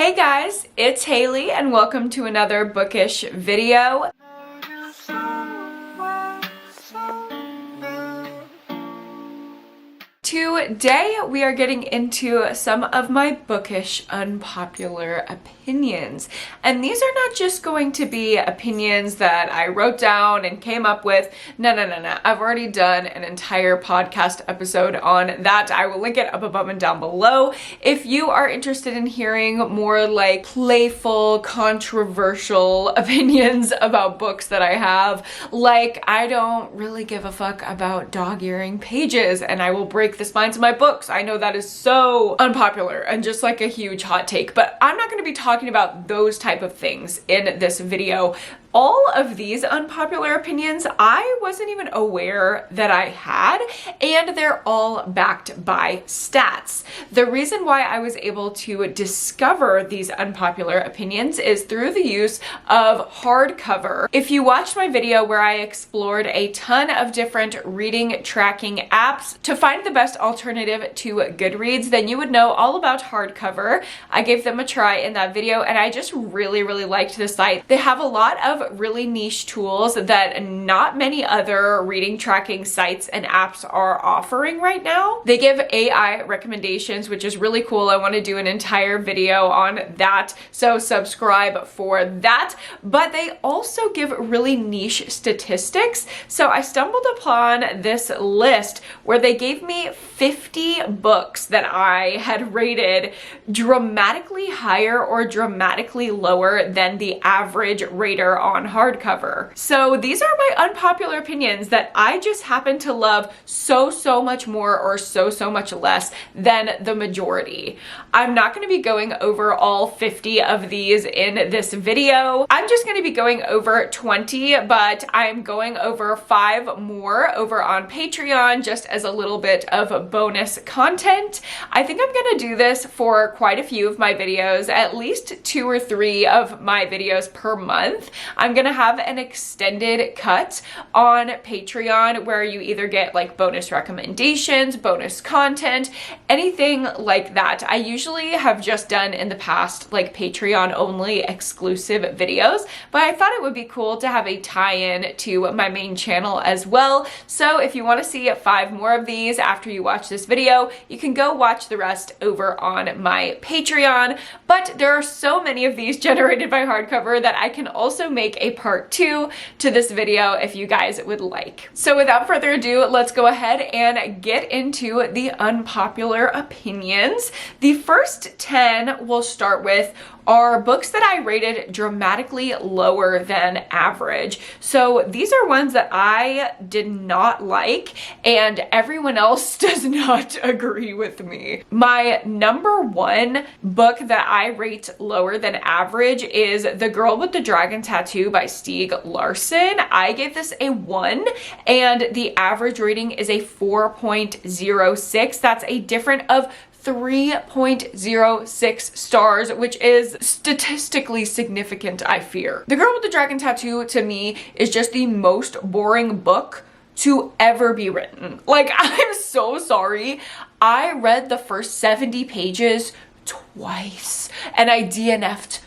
Hey guys, it's Haley and welcome to another bookish video. Today we are getting into some of my bookish unpopular opinions. And these are not just going to be opinions that I wrote down and came up with. No. I've already done an entire podcast episode on that. I will link it up above and down below. If you are interested in hearing more like playful, controversial opinions about books that I have, like I don't really give a fuck about dog-earing pages and I will break the spines of my books. I know that is so unpopular and just like a huge hot take, but I'm not going to be talking about those type of things in this video. All of these unpopular opinions, I wasn't even aware that I had, and they're all backed by stats. The reason why I was able to discover these unpopular opinions is through the use of hardcover. If you watched my video where I explored a ton of different reading tracking apps to find the best alternative to Goodreads, then you would know all about hardcover. I gave them a try in that video, and I just really liked the site. They have a lot of really niche tools that not many other reading tracking sites and apps are offering right now. They give AI recommendations, which is really cool. I want to do an entire video on that, so subscribe for that. But they also give really niche statistics. So I stumbled upon this list where they gave me 50 books that I had rated dramatically higher or dramatically lower than the average rater on hardcover. So these are my unpopular opinions that I just happen to love so much more or so much less than the majority. I'm not going to be going over all 50 of these in this video. I'm just going to be going over 20, but I'm going over 5 more over on Patreon just as a little bit of bonus content. I think I'm going to do this for quite a few of my videos, at least 2 or 3 of my videos per month. I'm going to have an extended cut on Patreon where you either get like bonus recommendations, bonus content, anything like that. I usually have just done in the past like Patreon only exclusive videos, but I thought it would be cool to have a tie-in to my main channel as well. So if you want to see 5 more of these after you watch this video, you can go watch the rest over on my Patreon. But there are so many of these generated by hardcover that I can also make a part 2 to this video if you guys would like. So without further ado, let's go ahead and get into the unpopular opinions. The first 10 we'll start with are books that I rated dramatically lower than average. So these are ones that I did not like and everyone else does not agree with me. My number 1 book that I rate lower than average is The Girl with the Dragon Tattoo by Stieg Larsson. I gave this a 1 and the average rating is a 4.06. That's a difference of 3.06 stars, which is statistically significant, I fear. The Girl with the Dragon Tattoo to me is just the most boring book to ever be written. Like, I'm so sorry. I read the first 70 pages twice and I DNF'd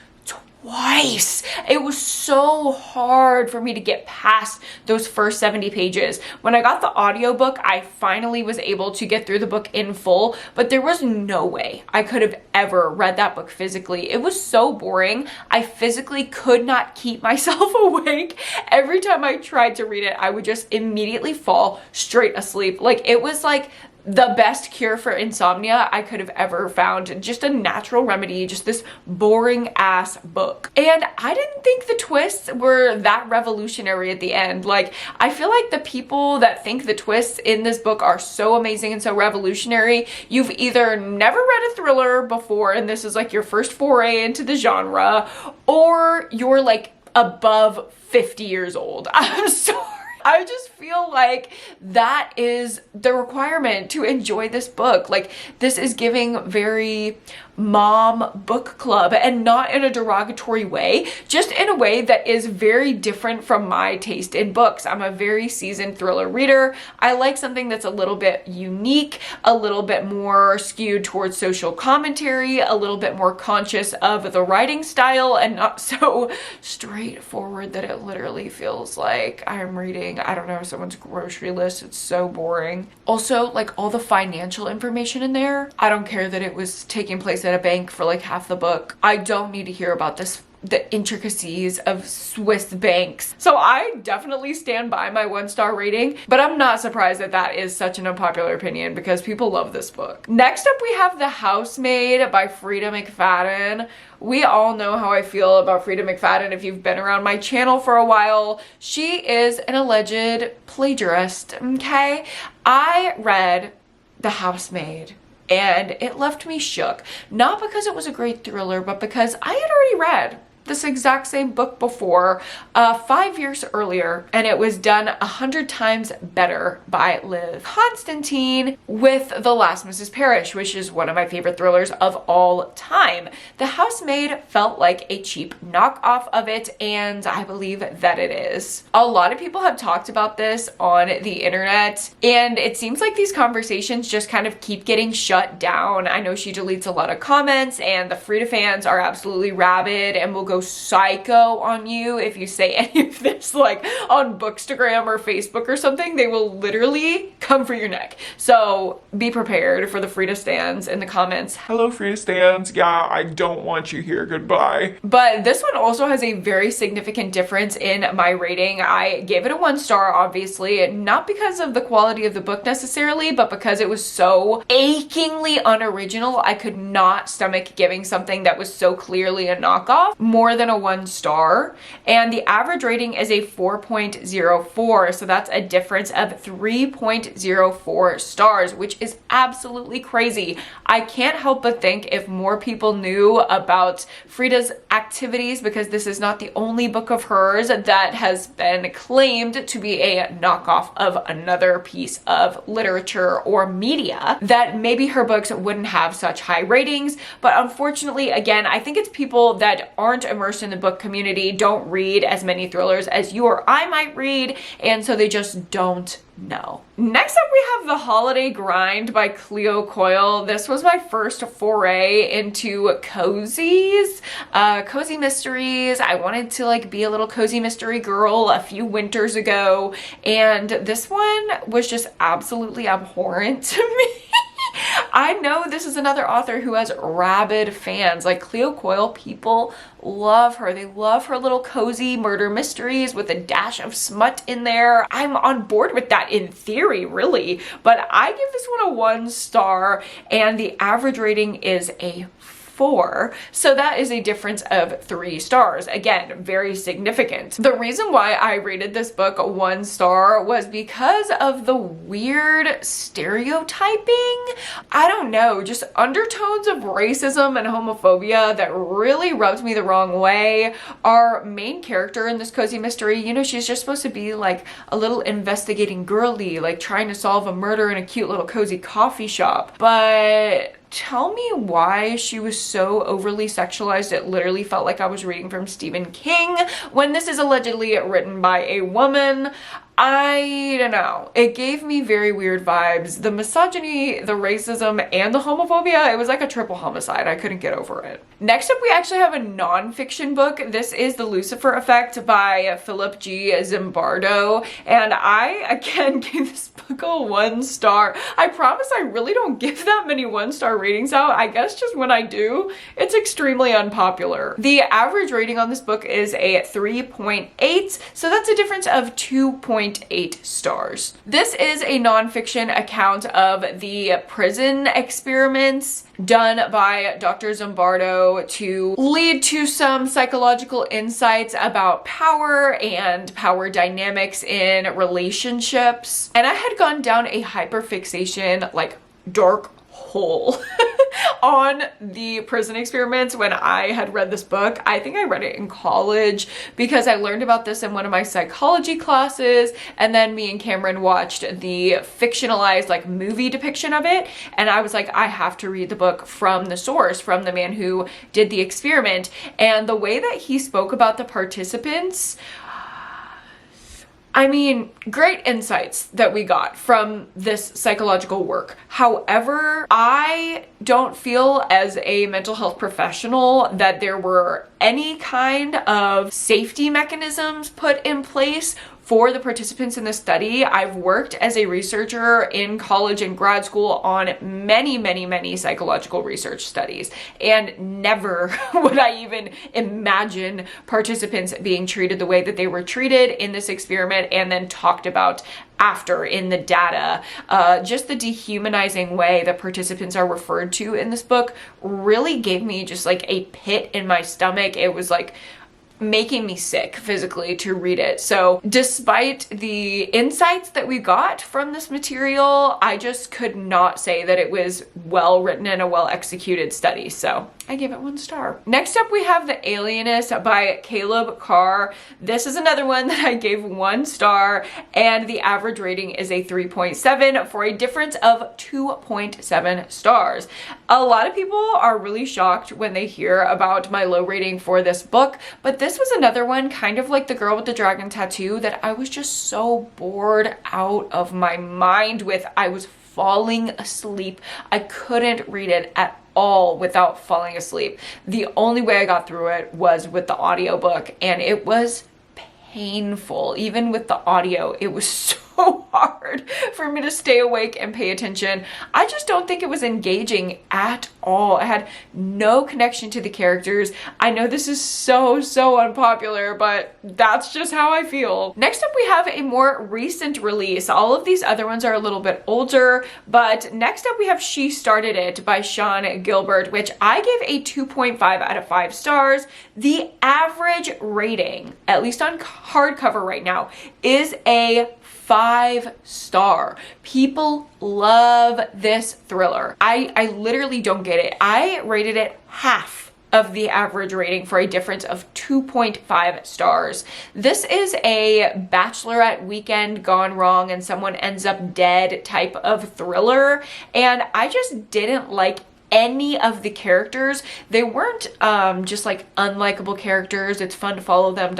twice. It was so hard for me to get past those first 70 pages. When I got the audiobook, I finally was able to get through the book in full, but there was no way I could have ever read that book physically. It was so boring. I physically could not keep myself awake. Every time I tried to read it, I would just immediately fall straight asleep. Like, it was like the best cure for insomnia I could have ever found. Just a natural remedy, just this boring ass book. And I didn't think the twists were that revolutionary at the end. Like, I feel like the people that think the twists in this book are so amazing and so revolutionary, you've either never read a thriller before and this is like your first foray into the genre, or you're like above 50 years old. I'm sorry. I just feel like that is the requirement to enjoy this book. Like, this is giving very mom book club, and not in a derogatory way, just in a way that is very different from my taste in books. I'm a very seasoned thriller reader. I like something that's a little bit unique, a little bit more skewed towards social commentary, a little bit more conscious of the writing style, and not so straightforward that it literally feels like I'm reading, I don't know, someone's grocery list. It's so boring. Also, like, all the financial information in there, I don't care that it was taking place at a bank for like half the book. I don't need to hear about the intricacies of Swiss banks. So I definitely stand by my 1-star rating, but I'm not surprised that that is such an unpopular opinion because people love this book. Next up, we have The Housemaid by Freida McFadden. We all know how I feel about Freida McFadden if you've been around my channel for a while. She is an alleged plagiarist, okay? I read The Housemaid and it left me shook. Not because it was a great thriller, but because I had already read this exact same book before 5 years earlier, and it was done 100 times better by Liv Constantine with The Last Mrs. Parrish, which is one of my favorite thrillers of all time. The Housemaid felt like a cheap knockoff of it, and I believe that it is. A lot of people have talked about this on the internet, and it seems like these conversations just kind of keep getting shut down. I know she deletes a lot of comments, and the Freida fans are absolutely rabid and will go psycho on you if you say any of this like on Bookstagram or Facebook or something. They will literally come for your neck. So be prepared for the Freida stans in the comments. Hello, Freida stans. Yeah, I don't want you here. Goodbye. But this one also has a very significant difference in my rating. I gave it a 1-star, obviously, not because of the quality of the book necessarily, but because it was so achingly unoriginal. I could not stomach giving something that was so clearly a knockoff more than a 1-star, and the average rating is a 4.04, so that's a difference of 3.04 stars, which is absolutely crazy. I can't help but think if more people knew about Freida's activities, because this is not the only book of hers that has been claimed to be a knockoff of another piece of literature or media, that maybe her books wouldn't have such high ratings. But unfortunately, again, I think it's people that aren't immersed in the book community, don't read as many thrillers as you or I might read, and so they just don't know. Next up, we have The Holiday Grind by Cleo Coyle. This was my first foray into cozies, cozy mysteries. I wanted to like be a little cozy mystery girl a few winters ago, and this one was just absolutely abhorrent to me. I know this is another author who has rabid fans. Like, Cleo Coyle, people love her. They love her little cozy murder mysteries with a dash of smut in there. I'm on board with that in theory, really. But I give this one a 1-star, and the average rating is a 4. So that is a difference of 3 stars. Again, very significant. The reason why I rated this book 1 star was because of the weird stereotyping. I don't know, just undertones of racism and homophobia that really rubbed me the wrong way. Our main character in this cozy mystery, you know, she's just supposed to be like a little investigating girly, like trying to solve a murder in a cute little cozy coffee shop. But tell me why she was so overly sexualized. It literally felt like I was reading from Stephen King when this is allegedly written by a woman. I don't know. It gave me very weird vibes. The misogyny, the racism, and the homophobia, it was like a triple homicide. I couldn't get over it. Next up, we actually have a nonfiction book. This is The Lucifer Effect by Philip G. Zimbardo. And I, again, gave this book a 1 star. I promise I really don't give that many 1-star ratings out. I guess just when I do, it's extremely unpopular. The average rating on this book is a 3.8, so that's a difference of 2.8 stars. This is a nonfiction account of the prison experiments done by Dr. Zimbardo to lead to some psychological insights about power and power dynamics in relationships. And I had gone down a hyperfixation, like, dark hole on the prison experiments when I had read this book. I think I read it in college because I learned about this in one of my psychology classes, and then me and Cameron watched the fictionalized like movie depiction of it, and I was like, I have to read the book from the source, from the man who did the experiment. And the way that he spoke about the participants, I mean, great insights that we got from this psychological work. However, I don't feel as a mental health professional that there were any kind of safety mechanisms put in place for the participants in the study. I've worked as a researcher in college and grad school on many psychological research studies, and never would I even imagine participants being treated the way that they were treated in this experiment and then talked about after in the data. Just the dehumanizing way that participants are referred to in this book really gave me just like a pit in my stomach. It was like making me sick physically to read it. So despite the insights that we got from this material, I just could not say that it was well written and a well executed study. So I gave it 1 star. Next up, we have The Alienist by Caleb Carr. This is another one that I gave 1 star, and the average rating is a 3.7 for a difference of 2.7 stars. A lot of people are really shocked when they hear about my low rating for this book, but this was another one, kind of like The Girl with the Dragon Tattoo, that I was just so bored out of my mind with. I was falling asleep. I couldn't read it at all without falling asleep. The only way I got through it was with the audiobook, and it was painful. Even with the audio, it was so hard for me to stay awake and pay attention. I just don't think it was engaging at all. I had no connection to the characters. I know this is so unpopular, but that's just how I feel. Next up, we have a more recent release. All of these other ones are a little bit older, but next up we have She Started It by Sean Gilbert, which I gave a 2.5 out of 5 stars. The average rating, at least on hardcover right now, is a 5 star. People love this thriller. I literally don't get it. I rated it half of the average rating for a difference of 2.5 stars. This is a bachelorette weekend gone wrong and someone ends up dead type of thriller, and I just didn't like any of the characters. They weren't just like unlikable characters, it's fun to follow them,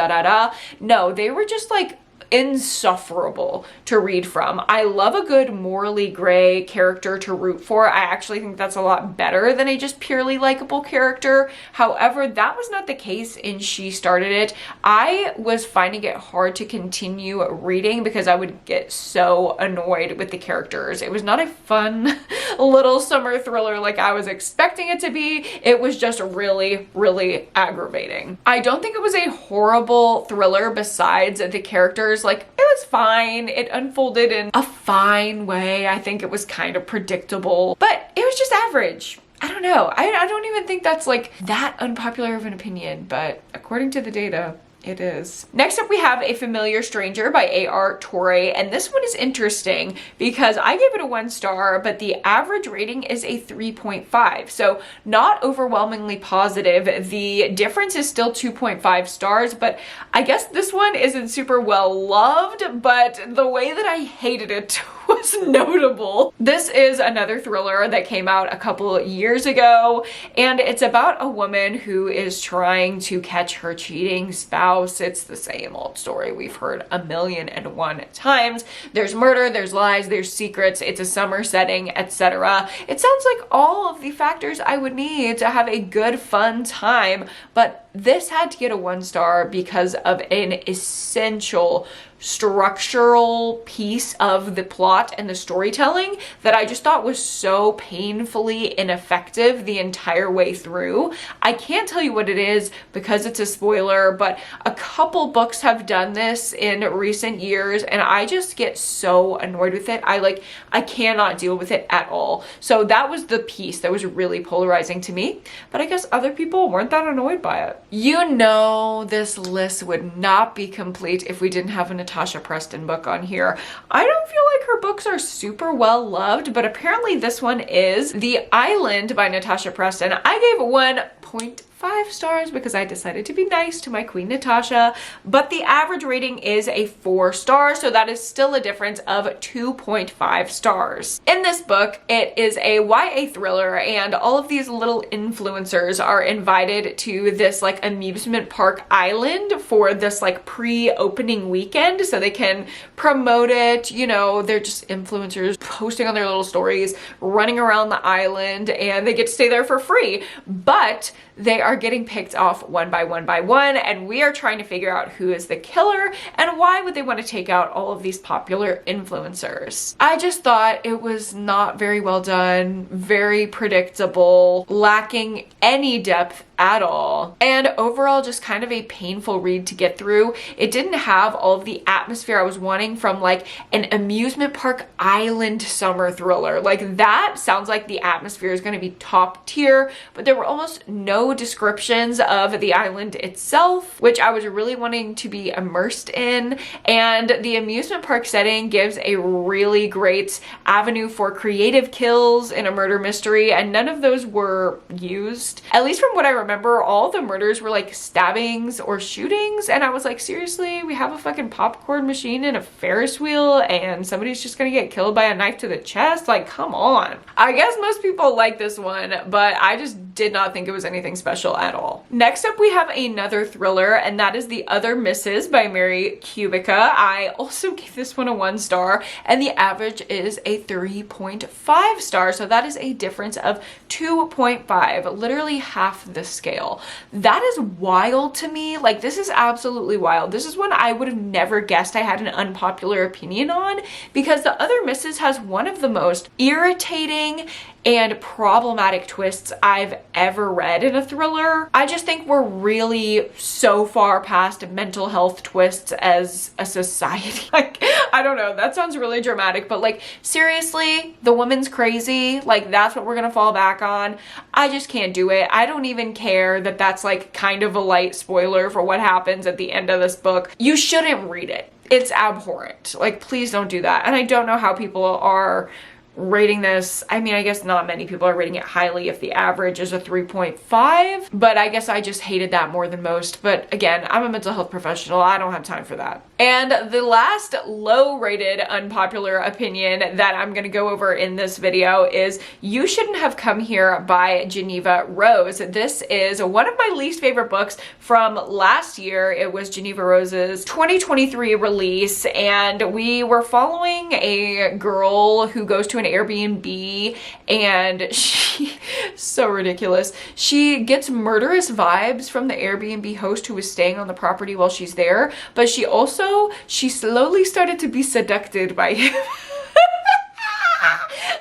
No, they were just like insufferable to read from. I love a good morally gray character to root for. I actually think that's a lot better than a just purely likable character. However, that was not the case in She Started It. I was finding it hard to continue reading because I would get so annoyed with the characters. It was not a fun little summer thriller like I was expecting it to be. It was just really aggravating. I don't think it was a horrible thriller besides the characters. Like, it was fine. It unfolded in a fine way. I think it was kind of predictable, but it was just average. I don't know. I don't even think that's like that unpopular of an opinion, but according to the data, it is. Next up, we have A Familiar Stranger by A.R. Torre, and this one is interesting because I gave it a 1 star, but the average rating is a 3.5, so not overwhelmingly positive. The difference is still 2.5 stars, but I guess this one isn't super well loved, but the way that I hated it was notable. This is another thriller that came out a couple years ago, and it's about a woman who is trying to catch her cheating spouse. It's the same old story we've heard 1,000,001 times. There's murder, there's lies, there's secrets, it's a summer setting, etc. It sounds like all of the factors I would need to have a good, fun time, but this had to get a 1 star because of an essential structural piece of the plot and the storytelling that I just thought was so painfully ineffective the entire way through. I can't tell you what it is because it's a spoiler, but a couple books have done this in recent years and I just get so annoyed with it. I cannot deal with it at all. So that was the piece that was really polarizing to me, but I guess other people weren't that annoyed by it. You know, this list would not be complete if we didn't have an Natasha Preston book on here. I don't feel like her books are super well loved, but apparently this one is. The Island by Natasha Preston, I gave 1.5 stars because I decided to be nice to my queen Natasha, but the average rating is a 4 star, so that is still a difference of 2.5 stars. In this book, it is a YA thriller, and all of these little influencers are invited to this like amusement park island for this like pre-opening weekend so they can promote it. You know, they're just influencers posting on their little stories, running around the island, and they get to stay there for free. But they are getting picked off one by one, and we are trying to figure out who is the killer and why would they want to take out all of these popular influencers. I just thought it was not very well done, very predictable, lacking any depth at all, and overall just kind of a painful read to get through. It didn't have all of the atmosphere I was wanting from like an amusement park island summer thriller. Like that sounds like the atmosphere is going to be top tier, but there were almost no descriptions of the island itself, which I was really wanting to be immersed in. And the amusement park setting gives a really great avenue for creative kills in a murder mystery, and none of those were used. At least from what I remember, all the murders were like stabbings or shootings, and I was like, seriously, we have a fucking popcorn machine and a Ferris wheel and somebody's just gonna get killed by a knife to the chest? Like, come on. I guess most people like this one, but I just did not think it was anything special at all. Next up, we have another thriller, and that is The Other Misses by Mary Kubica. I also gave this one a 1 star, and the average is a 3.5 star, so that is a difference of 2.5, literally half the scale. That is wild to me. Like, this is absolutely wild. This is one I would have never guessed I had an unpopular opinion on, because The Other Misses has one of the most irritating and problematic twists I've ever read in a thriller. I just think we're really so far past mental health twists as a society. Like, I don't know, that sounds really dramatic, but like, seriously, the woman's crazy. Like, that's what we're gonna fall back on. I just can't do it. I don't even care that that's like kind of a light spoiler for what happens at the end of this book. You shouldn't read it. It's abhorrent. Like, please don't do that. And I don't know how people are rating this. I mean, I guess not many people are rating it highly if the average is a 3.5, but I guess I just hated that more than most. But again, I'm a mental health professional. I don't have time for that. And the last low-rated unpopular opinion that I'm gonna go over in this video is You Shouldn't Have Come Here by Geneva Rose. This is one of my least favorite books from last year. It was Geneva Rose's 2023 release, and we were following a girl who goes to an Airbnb, and she, so ridiculous, she gets murderous vibes from the Airbnb host who was staying on the property while she's there, but she slowly started to be seduced by him.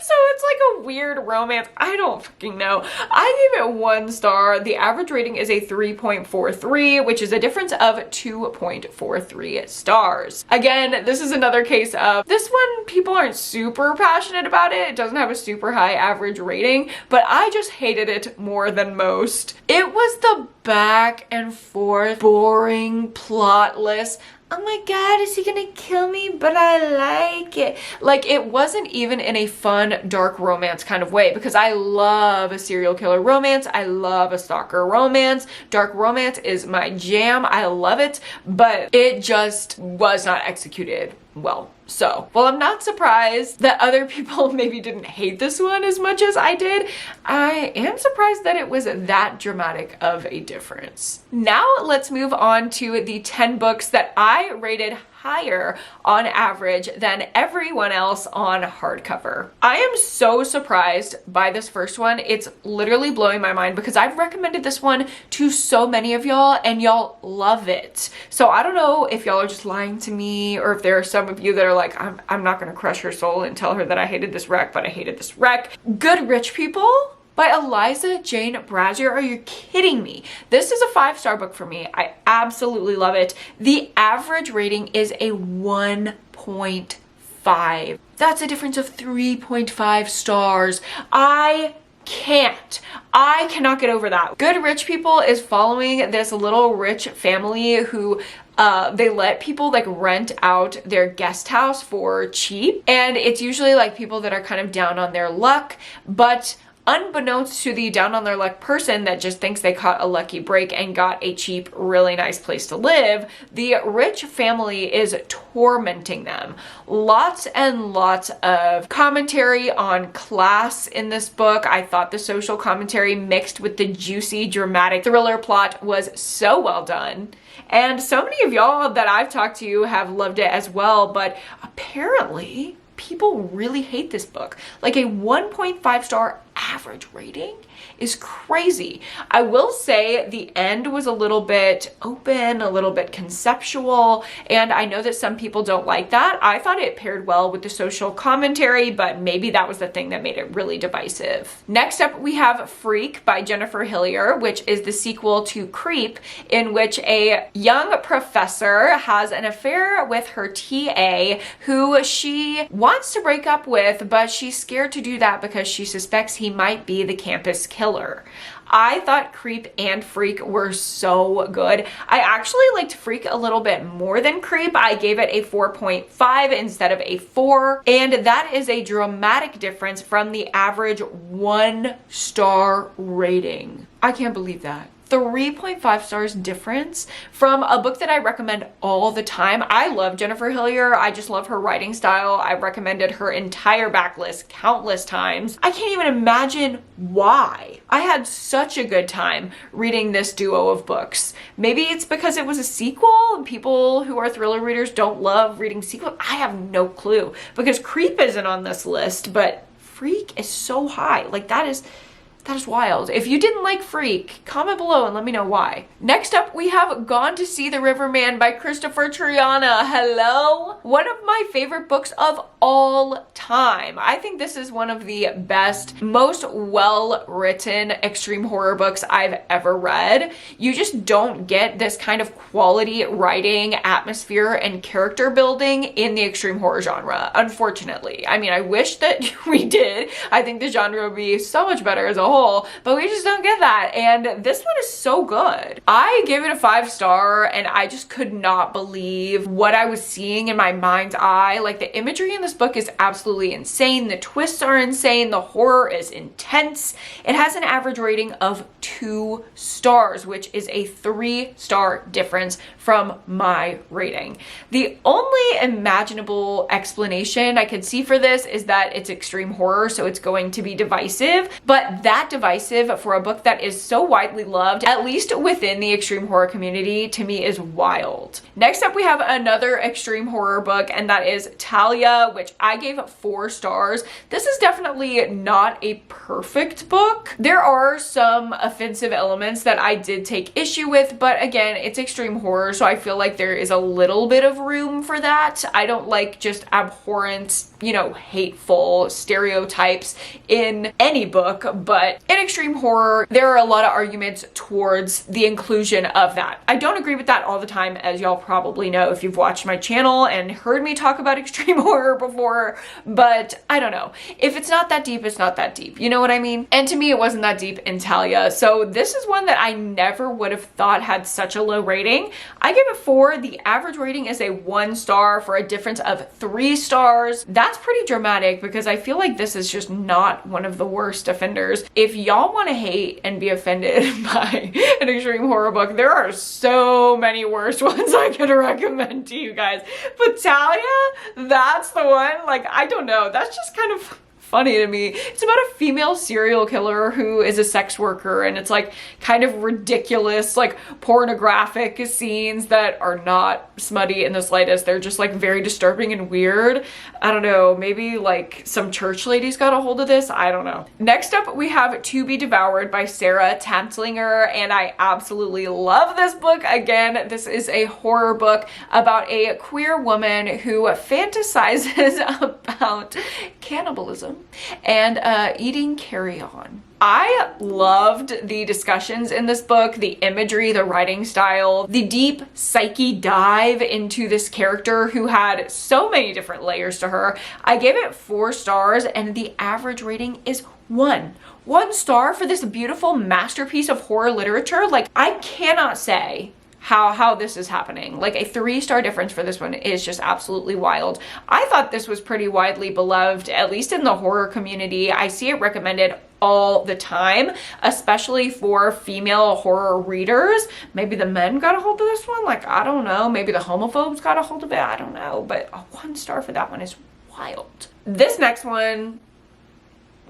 So it's like a weird romance. I don't fucking know. I gave it 1 star. The average rating is a 3.43, which is a difference of 2.43 stars. Again, this is another case of this one, people aren't super passionate about it. It doesn't have a super high average rating, but I just hated it more than most. It was the back and forth, boring, plotless, oh my god, is he gonna kill me? But I like it. Like, it wasn't even in a fun, dark romance kind of way, because I love a serial killer romance. I love a stalker romance. Dark romance is my jam. I love it, but it just was not executed well. So, well, I'm not surprised that other people maybe didn't hate this one as much as I did. I am surprised that it was that dramatic of a difference. Now let's move on to the 10 books that I rated higher on average than everyone else on hardcover. I am so surprised by this first one. It's literally blowing my mind because I've recommended this one to so many of y'all and y'all love it. So I don't know if y'all are just lying to me, or if there are some of you that are like, I'm not gonna crush her soul and tell her that I hated this wreck, but I hated this wreck. Good Rich People by Eliza Jane Brazier. Are you kidding me? This is a 5-star book for me. I absolutely love it. The average rating is a 1.5. That's a difference of 3.5 stars. I cannot get over that. Good Rich People is following this little rich family who They let people like rent out their guest house for cheap, and it's usually like people that are kind of down on their luck, but unbeknownst to the down on their luck person that just thinks they caught a lucky break and got a cheap, really nice place to live, the rich family is tormenting them. Lots and lots of commentary on class in this book. I thought the social commentary mixed with the juicy, dramatic thriller plot was so well done. And so many of y'all that I've talked to have loved it as well, but apparently people really hate this book. Like a 1.5 star average rating is crazy. I will say the end was a little bit open, a little bit conceptual, and I know that some people don't like that. I thought it paired well with the social commentary, but maybe that was the thing that made it really divisive. Next up, we have Freak by Jennifer Hillier, which is the sequel to Creep, in which a young professor has an affair with her TA, who she wants to break up with, but she's scared to do that because she suspects he might be the campus killer. I thought Creep and Freak were so good. I actually liked Freak a little bit more than Creep. I gave it a 4.5 instead of a 4, and that is a dramatic difference from the average 1-star rating. I can't believe that. 3.5 stars difference from a book that I recommend all the time. I love Jennifer Hillier. I just love her writing style. I've recommended her entire backlist countless times. I can't even imagine why. I had such a good time reading this duo of books. Maybe it's because it was a sequel and people who are thriller readers don't love reading sequels. I have no clue because Creep isn't on this list, but Freak is so high. Like that is wild. If you didn't like Freak, comment below and let me know why. Next up, we have Gone to See the Riverman by Christopher Triana. Hello? One of my favorite books of all time. I think this is one of the best, most well-written extreme horror books I've ever read. You just don't get this kind of quality writing, atmosphere, and character building in the extreme horror genre, unfortunately. I mean, I wish that we did. I think the genre would be so much better as a whole, but we just don't get that. And this one is so good. I gave it a 5-star and I just could not believe what I was seeing in my mind's eye. Like the imagery in this book is absolutely insane. The twists are insane. The horror is intense. It has an average rating of 2 stars, which is a 3-star difference from my rating. The only imaginable explanation I could see for this is that it's extreme horror, so it's going to be divisive, but that divisive for a book that is so widely loved, at least within the extreme horror community, to me is wild. Next up, we have another extreme horror book, and that is Talia, which I gave 4 stars. This is definitely not a perfect book. There are some offensive elements that I did take issue with, but again, it's extreme horror, so I feel like there is a little bit of room for that. I don't like just abhorrent, hateful stereotypes in any book, but in extreme horror, there are a lot of arguments towards the inclusion of that. I don't agree with that all the time, as y'all probably know if you've watched my channel and heard me talk about extreme horror before, but I don't know. If it's not that deep, it's not that deep. You know what I mean? And to me, it wasn't that deep in Talia. So this is one that I never would have thought had such a low rating. I give it 4. The average rating is a 1 star for a difference of 3 stars. That's pretty dramatic because I feel like this is just not one of the worst offenders. If y'all want to hate and be offended by an extreme horror book, there are so many worse ones I could recommend to you guys. But Talia, that's the one. Like, I don't know. That's just kind of funny to me. It's about a female serial killer who is a sex worker, and it's like kind of ridiculous, like pornographic scenes that are not smutty in the slightest. They're just like very disturbing and weird. I don't know, maybe like some church ladies got a hold of this. I don't know. Next up, we have To Be Devoured by Sarah Tantlinger, and I absolutely love this book. Again, this is a horror book about a queer woman who fantasizes about cannibalism and eating carry-on. I loved the discussions in this book, the imagery, the writing style, the deep psyche dive into this character who had so many different layers to her. I gave it 4 stars and the average rating is 1 star for this beautiful masterpiece of horror literature. Like, I cannot say how this is happening. Like, a 3-star difference for this one is just absolutely wild. I thought this was pretty widely beloved, at least in the horror community. I see it recommended all the time, especially for female horror readers. Maybe the men got a hold of this one, like, I don't know, maybe the homophobes got a hold of it, I don't know, but a 1 star for that one is wild. This next one,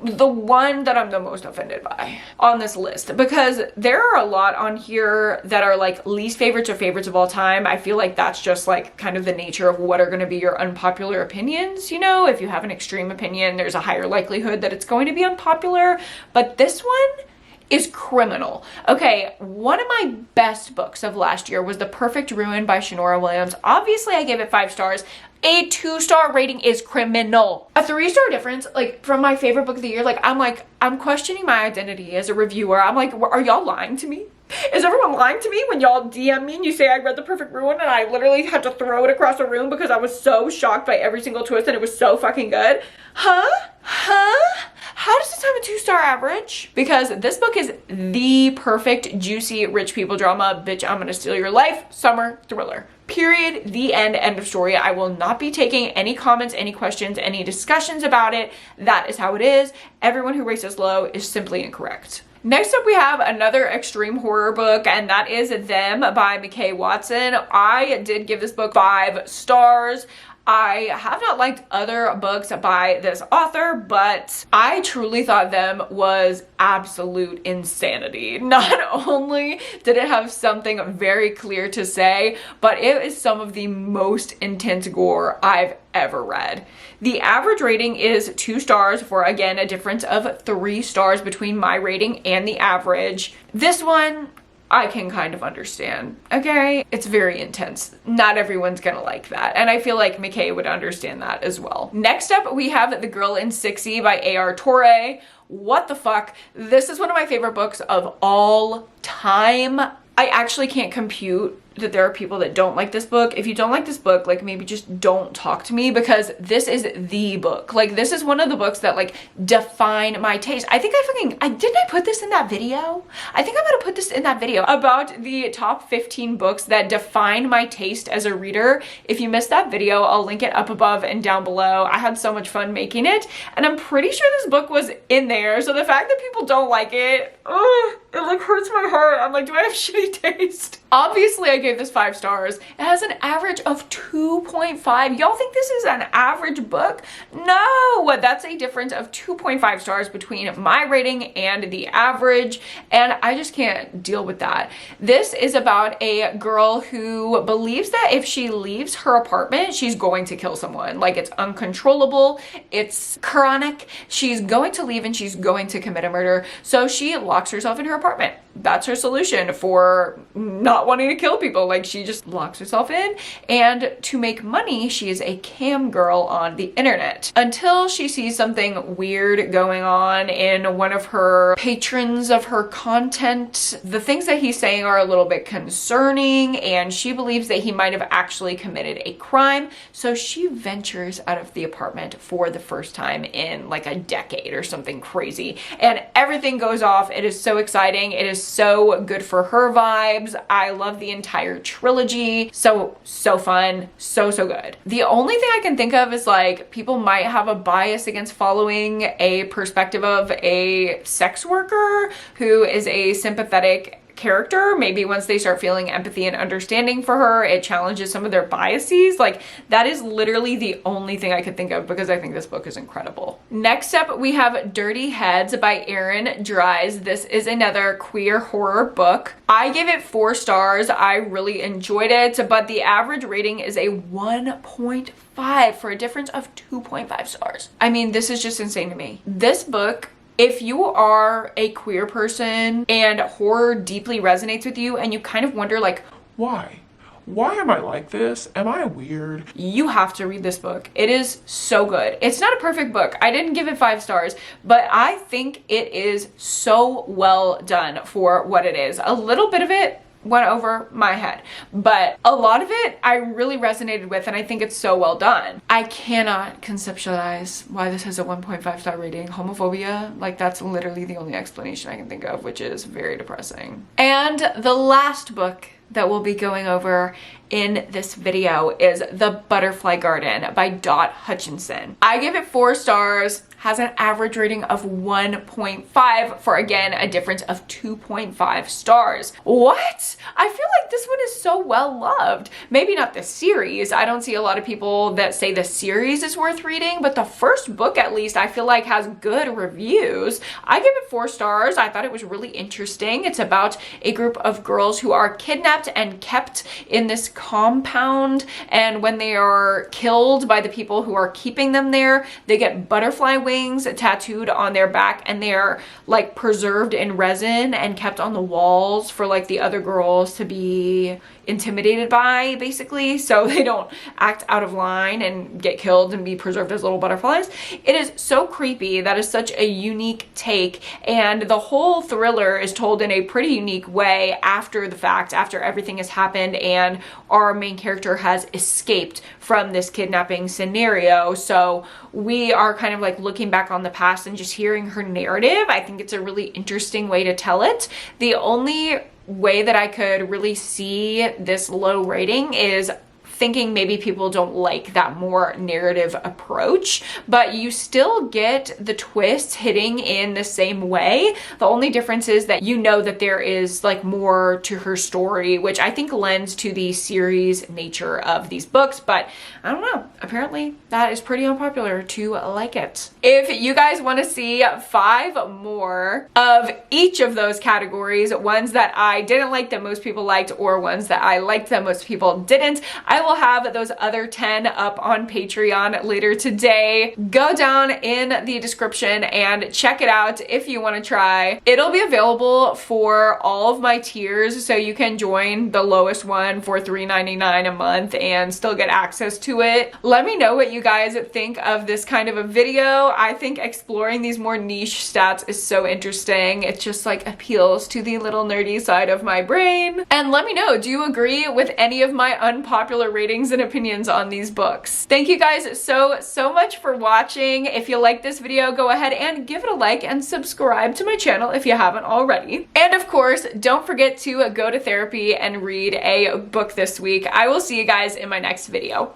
the one that I'm the most offended by on this list, because there are a lot on here that are like least favorites or favorites of all time. I feel like that's just like kind of the nature of what are going to be your unpopular opinions. You know, if you have an extreme opinion, there's a higher likelihood that it's going to be unpopular. But this one is criminal. Okay, one of my best books of last year was The Perfect Ruin by Shonora Williams. Obviously, I gave it 5 stars. A 2-star rating is criminal. A 3-star difference, like, from my favorite book of the year, I'm questioning my identity as a reviewer. I'm like, are y'all lying to me? Is everyone lying to me when y'all DM me and you say I read The Perfect Ruin and I literally had to throw it across the room because I was so shocked by every single twist and it was so fucking good? Huh? How does this have a 2-star average? Because this book is the perfect, juicy, rich people drama. Bitch, I'm gonna steal your life. Summer thriller. Period. The end. End of story. I will not be taking any comments, any questions, any discussions about it. That is how it is. Everyone who rates this low is simply incorrect. Next up, we have another extreme horror book, and that is Them by McKay Watson. I did give this book 5 stars. I have not liked other books by this author, but I truly thought Them was absolute insanity. Not only did it have something very clear to say, but it is some of the most intense gore I've ever read. The average rating is 2 stars for, again, a difference of 3 stars between my rating and the average. This one, I can kind of understand, okay? It's very intense. Not everyone's gonna like that. And I feel like McKay would understand that as well. Next up, we have The Girl in 60 by A.R. Torre. What the fuck? This is one of my favorite books of all time. I actually can't compute that there are people that don't like this book. If you don't like this book, like, maybe just don't talk to me, because this is the book. Like, this is one of the books that, like, define my taste. I think didn't I put this in that video? I think I'm gonna put this in that video about the top 15 books that define my taste as a reader. If you missed that video, I'll link it up above and down below. I had so much fun making it, and I'm pretty sure this book was in there. So the fact that people don't like it, ugh, it like hurts my heart. I'm like, do I have shitty taste? Obviously, I gave this 5 stars. It has an average of 2.5. Y'all think this is an average book? No, that's a difference of 2.5 stars between my rating and the average, and I just can't deal with that. This is about a girl who believes that if she leaves her apartment, she's going to kill someone. Like, it's uncontrollable, it's chronic. She's going to leave and she's going to commit a murder, so she locks herself in her apartment. That's her solution for not wanting to kill people. Like, she just locks herself in, and to make money, she is a cam girl on the internet until she sees something weird going on in one of her patrons of her content. The things that he's saying are a little bit concerning, and she believes that he might have actually committed a crime, so she ventures out of the apartment for the first time in like a decade or something crazy, and everything goes off. It is so exciting. It is so good for her vibes. I love the entire trilogy. So fun. So good. The only thing I can think of is, like, people might have a bias against following a perspective of a sex worker who is a sympathetic character. Maybe once they start feeling empathy and understanding for her, it challenges some of their biases. Like, that is literally the only thing I could think of, because I think this book is incredible. Next up, we have Dirty Heads by Erin Dries. This is another queer horror book. I gave it 4 stars. I really enjoyed it, but the average rating is a 1.5 for a difference of 2.5 stars. I mean, this is just insane to me. This book, if you are a queer person and horror deeply resonates with you and you kind of wonder, like, Why? Why am I like this? Am I weird? you have to read this book. It is so good. It's not a perfect book. I didn't give it 5 stars, but I think it is so well done for what it is. A little bit of it went over my head, but a lot of it I really resonated with, and I think it's so well done. I cannot conceptualize why this has a 1.5 star rating. Homophobia, like, that's literally the only explanation I can think of, which is very depressing. And the last book that we'll be going over in this video is The Butterfly Garden by Dot Hutchinson. I give it 4 stars, has an average rating of 1.5 for, again, a difference of 2.5 stars. What? I feel like this one is so well loved. Maybe not the series. I don't see a lot of people that say the series is worth reading, but the first book at least I feel like has good reviews. I give it 4 stars. I thought it was really interesting. It's about a group of girls who are kidnapped and kept in this compound, and when they are killed by the people who are keeping them there, they get butterfly wings tattooed on their back, and they're like preserved in resin and kept on the walls for like the other girls to be intimidated by, basically, so they don't act out of line and get killed and be preserved as little butterflies. It is so creepy. That is such a unique take, and the whole thriller is told in a pretty unique way after the fact, after everything has happened and our main character has escaped from this kidnapping scenario. So we are kind of like looking back on the past and just hearing her narrative. I think it's a really interesting way to tell it. The only way that I could really see this low rating is thinking maybe people don't like that more narrative approach, but you still get the twists hitting in the same way. The only difference is that you know that there is like more to her story, which I think lends to the series nature of these books, but I don't know. Apparently that is pretty unpopular to like it. If you guys want to see 5 more of each of those categories, ones that I didn't like that most people liked, or ones that I liked that most people didn't, I will have those other 10 up on Patreon later today. Go down in the description and check it out if you want to try. It'll be available for all of my tiers, so you can join the lowest one for $3.99 a month and still get access to it. Let me know what you guys think of this kind of a video. I think exploring these more niche stats is so interesting. It just like appeals to the little nerdy side of my brain. And let me know, do you agree with any of my unpopular ratings and opinions on these books? Thank you guys so much for watching. If you like this video, go ahead and give it a like and subscribe to my channel if you haven't already. And of course, don't forget to go to therapy and read a book this week. I will see you guys in my next video.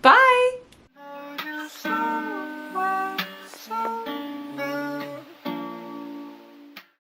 Bye!